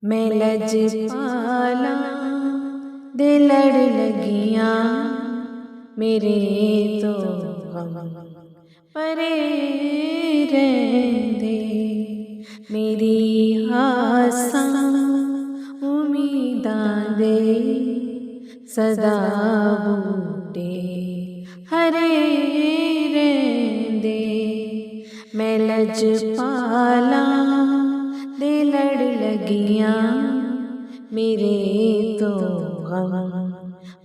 मैं लजपाला दे लड़ लगियां मेरे तो गम परे रहंदे। मेरी आसां उम्मीदां दे सदा बूटे हरे रहंदे। मैं लजपाला दे लड़ लगियां मेरे तो गम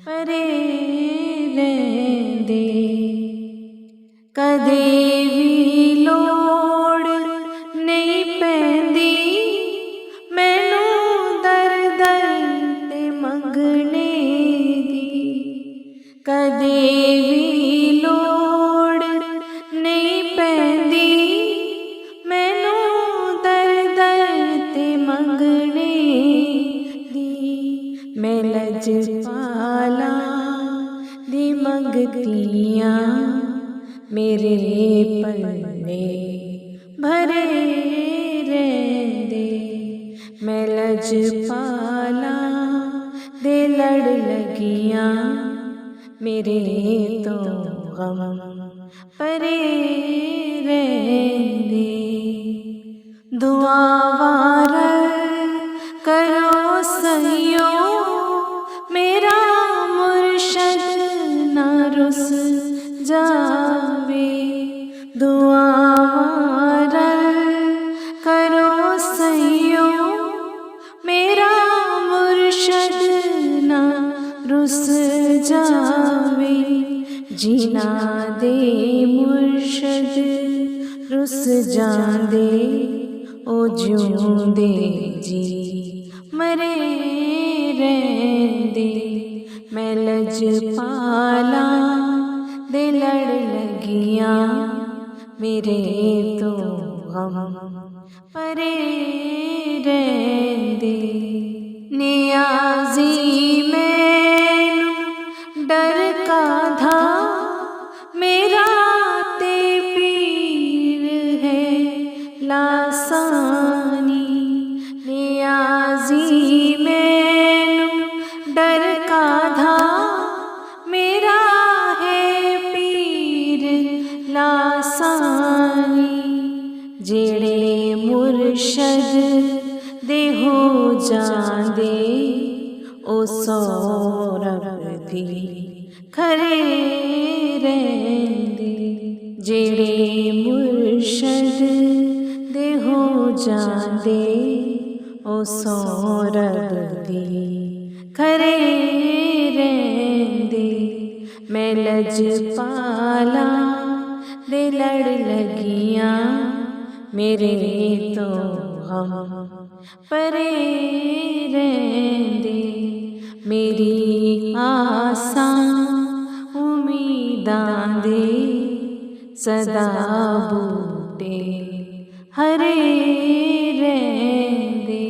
परे रहंदे। कदे भी लोड़ नहीं पैंदी मैनू दर दर ते मंगने दी। कदे भी लोड़ नहीं पैंदी मैनू दर दर ते मंगने दी। मैं लजपाला दी मंगतियां मेरे पल्ले भरे रहंदे। मैं लजपाला दे लड़ लगियां मेरे तो गम परे रहंदे। दुआवार करो सहियो मेरा मुर्शद ना रुस जावे। दुआवार करो सहियो मेरा मुर्शद ना रुस जावे। जीना दे मुर्शद रुस जांदे ओ जिउंदे जी मरे रहंदे। मैं लजपाला दे लड़ लगियां मेरे तो गम परे रहंदे। नियाज़ी मैनू डर काधा मेरा ते पीर है लासानी। नियाज़ी मैनू डर काधा मेरा है पीर लासानी। जेड़े मुर्शद दे हो जांदे ओ सौरभ दी खरे रहंदे। जेड़े मुर्शद दे हो जांदे ओ सौरभ दी खरे रहंदे। मैं लजपाला दे लड़ लगियां मेरे तो गम परे रहंदे। मेरी आसां उम्मीदां दे सदा बूटे हरे रहंदे।